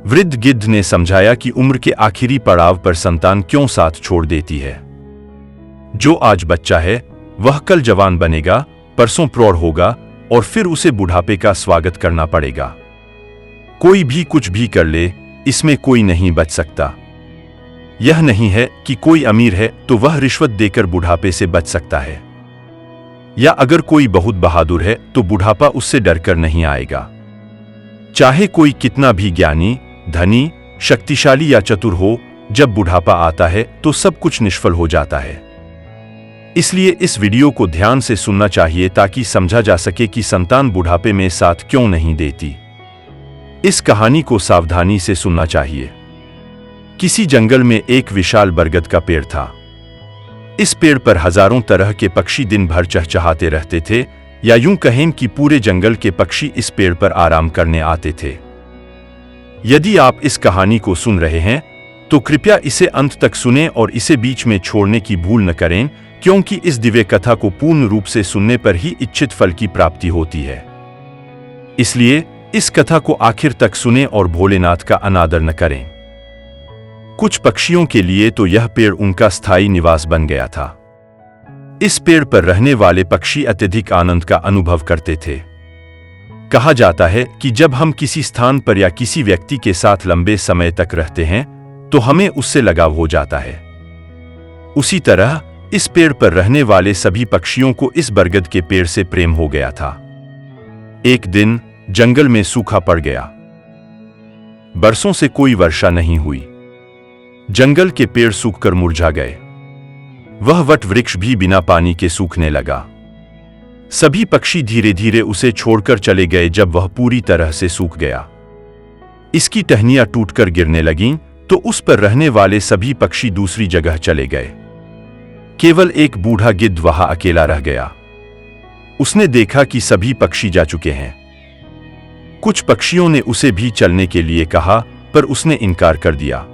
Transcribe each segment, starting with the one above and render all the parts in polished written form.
वृद्ध गिद्ध ने समझाया कि उम्र के आखिरी पड़ाव पर संतान क्यों साथ छोड़ देती है। जो आज बच्चा है वह कल जवान बनेगा, परसों प्रौढ़ होगा और फिर उसे बुढ़ापे का स्वागत करना पड़ेगा। कोई भी कुछ भी कर ले, इसमें कोई नहीं बच सकता। यह नहीं है कि कोई अमीर है तो वह रिश्वत देकर बुढ़ापे से बच सकता है, या अगर कोई बहुत बहादुर है तो बुढ़ापा उससे डरकर नहीं आएगा। चाहे कोई कितना भी ज्ञानी, धनी, शक्तिशाली या चतुर हो, जब बुढ़ापा आता है तो सब कुछ निष्फल हो जाता है। इसलिए इस वीडियो को ध्यान से सुनना चाहिए ताकि समझा जा सके कि संतान बुढ़ापे में साथ क्यों नहीं देती। इस कहानी को सावधानी से सुनना चाहिए। किसी जंगल में एक विशाल बरगद का पेड़ था। इस पेड़ पर हजारों तरह के पक्षी दिन भर चहचहाते रहते थे, या यूं कहें कि पूरे जंगल के पक्षी इस पेड़ पर आराम करने आते थे। यदि आप इस कहानी को सुन रहे हैं तो कृपया इसे अंत तक सुनें और इसे बीच में छोड़ने की भूल न करें, क्योंकि इस दिव्य कथा को पूर्ण रूप से सुनने पर ही इच्छित फल की प्राप्ति होती है। इसलिए इस कथा को आखिर तक सुनें और भोलेनाथ का अनादर न करें। कुछ पक्षियों के लिए तो यह पेड़ उनका स्थायी निवास बन गया था। इस पेड़ पर रहने वाले पक्षी अत्यधिक आनंद का अनुभव करते थे। कहा जाता है कि जब हम किसी स्थान पर या किसी व्यक्ति के साथ लंबे समय तक रहते हैं तो हमें उससे लगाव हो जाता है। उसी तरह इस पेड़ पर रहने वाले सभी पक्षियों को इस बरगद के पेड़ से प्रेम हो गया था। एक दिन जंगल में सूखा पड़ गया। बरसों से कोई वर्षा नहीं हुई। जंगल के पेड़ सूखकर मुरझा गए। वह वट वृक्ष भी बिना पानी के सूखने लगा। सभी पक्षी धीरे धीरे उसे छोड़कर चले गए। जब वह पूरी तरह से सूख गया, इसकी टहनियां टूटकर गिरने लगीं, तो उस पर रहने वाले सभी पक्षी दूसरी जगह चले गए। केवल एक बूढ़ा गिद्ध वहां अकेला रह गया। उसने देखा कि सभी पक्षी जा चुके हैं। कुछ पक्षियों ने उसे भी चलने के लिए कहा, पर उसने इनकार कर दिया।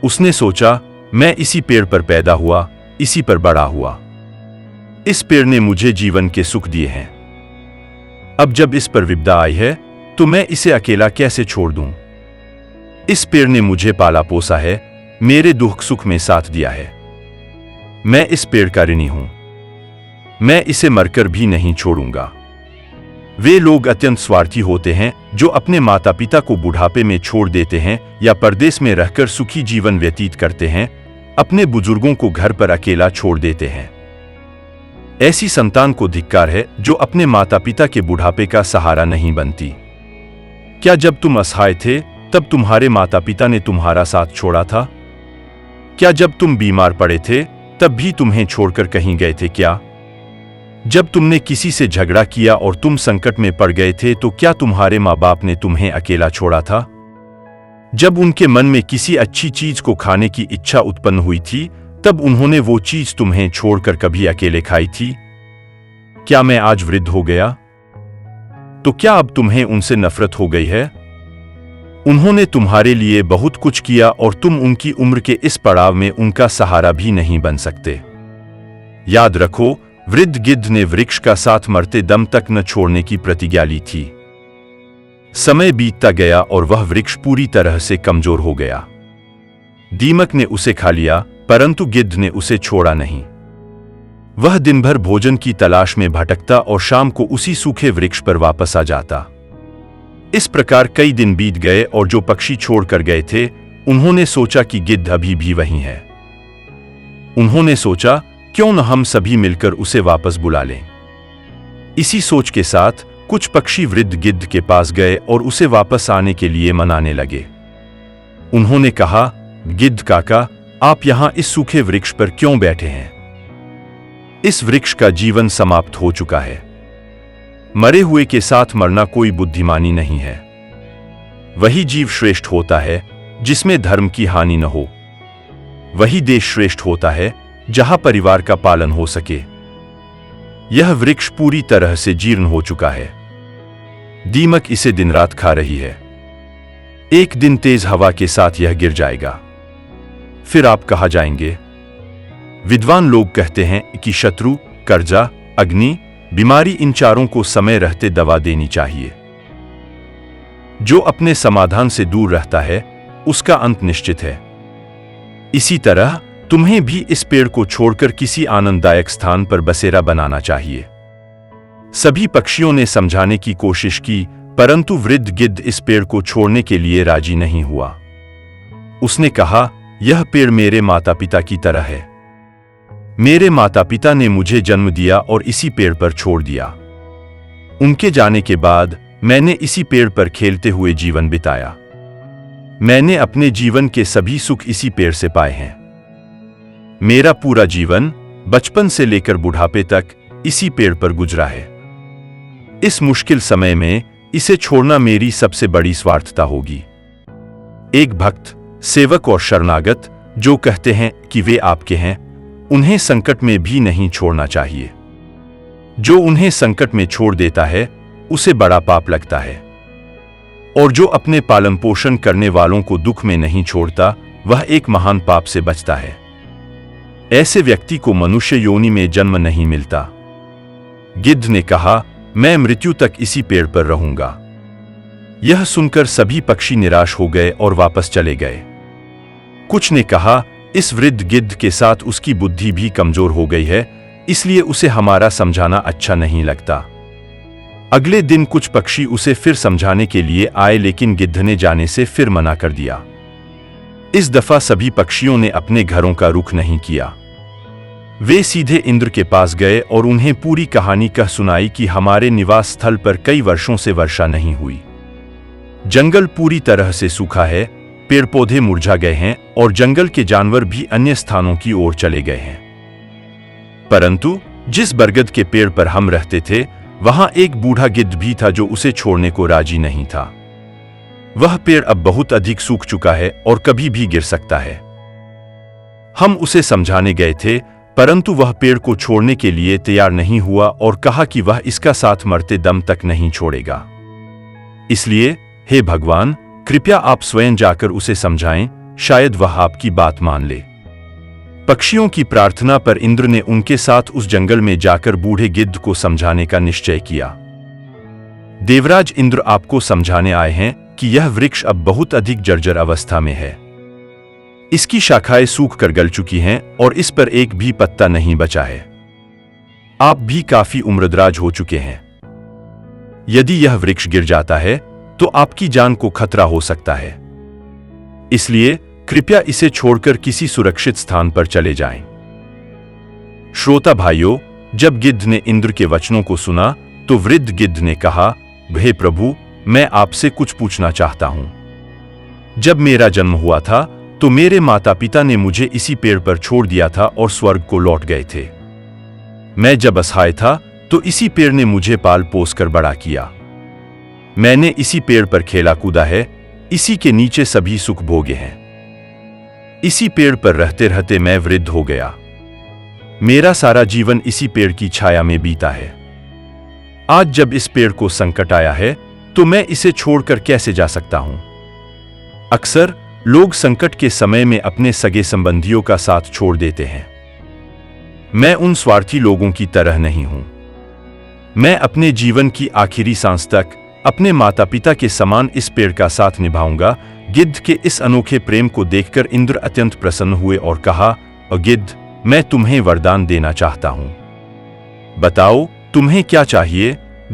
उसने सोचा, मैं इसी पेड़ पर पैदा हुआ, इसी पर बड़ा हुआ। इस पेड़ ने मुझे जीवन के सुख दिए हैं। अब जब इस पर विपदा आई है तो मैं इसे अकेला कैसे छोड़ दूं? इस पेड़ ने मुझे पाला पोसा है, मेरे दुख सुख में साथ दिया है। मैं इस पेड़ का ऋणी हूं। मैं इसे मरकर भी नहीं छोड़ूंगा। वे लोग अत्यंत स्वार्थी होते हैं जो अपने माता पिता को बुढ़ापे में छोड़ देते हैं या परदेश में रहकर सुखी जीवन व्यतीत करते हैं, अपने बुजुर्गों को घर पर अकेला छोड़ देते हैं। ऐसी संतान को धिक्कार है जो अपने माता पिता के बुढ़ापे का सहारा नहीं बनती। क्या जब तुम असहाय थे तब तुम्हारे माता पिता ने तुम्हारा साथ छोड़ा था? क्या जब तुम बीमार पड़े थे तब भी तुम्हें छोड़कर कहीं गए थे क्या? जब तुमने किसी से झगड़ा किया और तुम संकट में पड़ गए थे तो क्या तुम्हारे माँ बाप ने तुम्हें अकेला छोड़ा था? जब उनके मन में किसी अच्छी चीज को खाने की इच्छा उत्पन्न हुई थी तब उन्होंने वो चीज तुम्हें छोड़कर कभी अकेले खाई थी? क्या मैं आज वृद्ध हो गया तो क्या अब तुम्हें उनसे नफरत हो गई है? उन्होंने तुम्हारे लिए बहुत कुछ किया और तुम उनकी उम्र के इस पड़ाव में उनका सहारा भी नहीं बन सकते। याद रखो, वृद्ध गिद्ध ने वृक्ष का साथ मरते दम तक न छोड़ने की प्रतिज्ञा ली थी। समय बीतता गया और वह वृक्ष पूरी तरह से कमजोर हो गया। दीमक ने उसे खा लिया, परंतु गिद्ध ने उसे छोड़ा नहीं। वह दिन भर भोजन की तलाश में भटकता और शाम को उसी सूखे वृक्ष पर वापस आ जाता। इस प्रकार कई दिन बीत गए और जो पक्षी छोड़कर गए थे उन्होंने सोचा कि गिद्ध अभी भी वहीं है। उन्होंने सोचा, क्यों न हम सभी मिलकर उसे वापस बुला लें। इसी सोच के साथ कुछ पक्षी वृद्ध गिद्ध के पास गए और उसे वापस आने के लिए मनाने लगे। उन्होंने कहा, गिद्ध काका, आप यहां इस सूखे वृक्ष पर क्यों बैठे हैं? इस वृक्ष का जीवन समाप्त हो चुका है। मरे हुए के साथ मरना कोई बुद्धिमानी नहीं है। वही जीव श्रेष्ठ होता है जिसमें धर्म की हानि न हो। वही देश श्रेष्ठ होता है जहां परिवार का पालन हो सके। यह वृक्ष पूरी तरह से जीर्ण हो चुका है। दीमक इसे दिन रात खा रही है। एक दिन तेज हवा के साथ यह गिर जाएगा। फिर आप कहाँ जाएंगे? विद्वान लोग कहते हैं कि शत्रु, कर्जा, अग्नि, बीमारी, इन चारों को समय रहते दवा देनी चाहिए। जो अपने समाधान से दूर रहता है उसका अंत निश्चित है। इसी तरह तुम्हें भी इस पेड़ को छोड़कर किसी आनंददायक स्थान पर बसेरा बनाना चाहिए। सभी पक्षियों ने समझाने की कोशिश की, परंतु वृद्ध गिद्ध इस पेड़ को छोड़ने के लिए राजी नहीं हुआ। उसने कहा, यह पेड़ मेरे माता पिता की तरह है। मेरे माता पिता ने मुझे जन्म दिया और इसी पेड़ पर छोड़ दिया। उनके जाने के बाद मैंने इसी पेड़ पर खेलते हुए जीवन बिताया। मैंने अपने जीवन के सभी सुख इसी पेड़ से पाए हैं। मेरा पूरा जीवन बचपन से लेकर बुढ़ापे तक इसी पेड़ पर गुजरा है। इस मुश्किल समय में इसे छोड़ना मेरी सबसे बड़ी स्वार्थता होगी। एक भक्त, सेवक और शरणागत जो कहते हैं कि वे आपके हैं, उन्हें संकट में भी नहीं छोड़ना चाहिए। जो उन्हें संकट में छोड़ देता है उसे बड़ा पाप लगता है, और जो अपने पालन पोषण करने वालों को दुख में नहीं छोड़ता वह एक महान पाप से बचता है। ऐसे व्यक्ति को मनुष्य योनि में जन्म नहीं मिलता। गिद्ध ने कहा, मैं मृत्यु तक इसी पेड़ पर रहूंगा। यह सुनकर सभी पक्षी निराश हो गए और वापस चले गए। कुछ ने कहा, इस वृद्ध गिद्ध के साथ उसकी बुद्धि भी कमजोर हो गई है, इसलिए उसे हमारा समझाना अच्छा नहीं लगता। अगले दिन कुछ पक्षी उसे फिर समझाने के लिए आए, लेकिन गिद्ध ने जाने से फिर मना कर दिया। इस दफा सभी पक्षियों ने अपने घरों का रुख नहीं किया। वे सीधे इंद्र के पास गए और उन्हें पूरी कहानी कह सुनाई कि हमारे निवास स्थल पर कई वर्षों से वर्षा नहीं हुई। जंगल पूरी तरह से सूखा है, पेड़ पौधे मुरझा गए हैं और जंगल के जानवर भी अन्य स्थानों की ओर चले गए हैं। परंतु जिस बरगद के पेड़ पर हम रहते थे वहां एक बूढ़ा गिद्ध भी था जो उसे छोड़ने को राजी नहीं था। वह पेड़ अब बहुत अधिक सूख चुका है और कभी भी गिर सकता है। हम उसे समझाने गए थे, परंतु वह पेड़ को छोड़ने के लिए तैयार नहीं हुआ और कहा कि वह इसका साथ मरते दम तक नहीं छोड़ेगा। इसलिए हे भगवान, कृपया आप स्वयं जाकर उसे समझाएं, शायद वह आपकी बात मान ले। पक्षियों की प्रार्थना पर इंद्र ने उनके साथ उस जंगल में जाकर बूढ़े गिद्ध को समझाने का निश्चय किया। देवराज इंद्र आपको समझाने आए हैं कि यह वृक्ष अब बहुत अधिक जर्जर अवस्था में है। इसकी शाखाएं सूख कर गल चुकी हैं और इस पर एक भी पत्ता नहीं बचा है। आप भी काफी उम्रदराज हो चुके हैं। यदि यह वृक्ष गिर जाता है तो आपकी जान को खतरा हो सकता है। इसलिए कृपया इसे छोड़कर किसी सुरक्षित स्थान पर चले जाएं। श्रोता भाइयों, जब गिद्ध ने इंद्र के वचनों को सुना तो वृद्ध गिद्ध ने कहा, हे प्रभु, मैं आपसे कुछ पूछना चाहता हूं। जब मेरा जन्म हुआ था तो मेरे माता पिता ने मुझे इसी पेड़ पर छोड़ दिया था और स्वर्ग को लौट गए थे। मैं जब असहाय था तो इसी पेड़ ने मुझे पाल पोस कर बड़ा किया। मैंने इसी पेड़ पर खेला कूदा है, इसी के नीचे सभी सुख भोगे हैं। इसी पेड़ पर रहते रहते मैं वृद्ध हो गया। मेरा सारा जीवन इसी पेड़ की छाया में बीता है। आज जब इस पेड़ को संकट आया है तो मैं इसे छोड़कर कैसे जा सकता हूं? अक्सर लोग संकट के समय में अपने सगे संबंधियों का साथ छोड़ देते हैं। मैं उन स्वार्थी लोगों की तरह नहीं हूं। मैं अपने जीवन की आखिरी सांस तक अपने माता पिता के समान इस पेड़ का साथ निभाऊंगा। गिद्ध के इस अनोखे प्रेम को देखकर इंद्र अत्यंत प्रसन्न हुए और कहा, गिद्ध, मैं तुम्हें वरदान देना चाहता हूं। बताओ तुम्हें क्या चाहिए?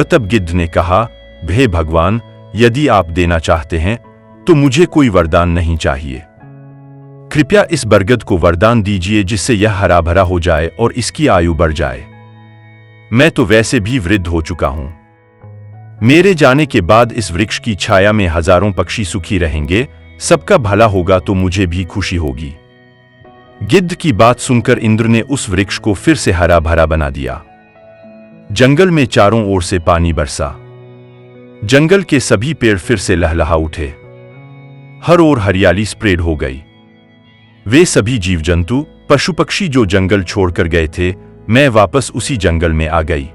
तब गिद्ध ने कहा, हे भगवान, यदि आप देना चाहते हैं तो मुझे कोई वरदान नहीं चाहिए। कृपया इस बरगद को वरदान दीजिए जिससे यह हरा भरा हो जाए और इसकी आयु बढ़ जाए। मैं तो वैसे भी वृद्ध हो चुका हूं। मेरे जाने के बाद इस वृक्ष की छाया में हजारों पक्षी सुखी रहेंगे। सबका भला होगा तो मुझे भी खुशी होगी। गिद्ध की बात सुनकर इंद्र ने उस वृक्ष को फिर से हरा भरा बना दिया। जंगल में चारों ओर से पानी बरसा। जंगल के सभी पेड़ फिर से लहलहा उठे। हर ओर हरियाली स्प्रेड हो गई। वे सभी जीव जंतु, पशु पक्षी जो जंगल छोड़कर गए थे, मैं वापस उसी जंगल में आ गई।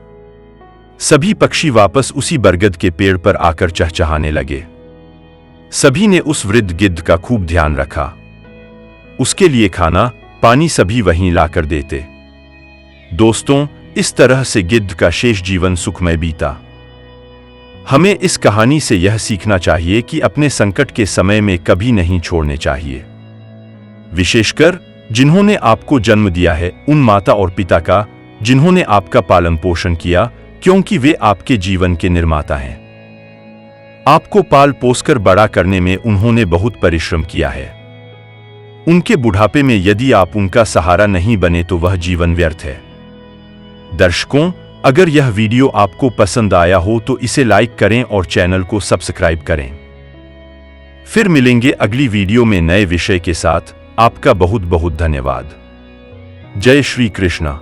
सभी पक्षी वापस उसी बरगद के पेड़ पर आकर चहचहाने लगे। सभी ने उस वृद्ध गिद्ध का खूब ध्यान रखा। उसके लिए खाना पानी सभी वहीं लाकर देते। दोस्तों, इस तरह से गिद्ध का शेष जीवन सुखमय बीता। हमें इस कहानी से यह सीखना चाहिए कि अपने संकट के समय में कभी नहीं छोड़ने चाहिए, विशेषकर जिन्होंने आपको जन्म दिया है, उन माता और पिता का जिन्होंने आपका पालन पोषण किया, क्योंकि वे आपके जीवन के निर्माता हैं। आपको पाल पोसकर बड़ा करने में उन्होंने बहुत परिश्रम किया है। उनके बुढ़ापे में यदि आप उनका सहारा नहीं बने तो वह जीवन व्यर्थ है। दर्शकों, अगर यह वीडियो आपको पसंद आया हो तो इसे लाइक करें और चैनल को सब्सक्राइब करें। फिर मिलेंगे अगली वीडियो में नए विषय के साथ। आपका बहुत बहुत धन्यवाद। जय श्री कृष्ण।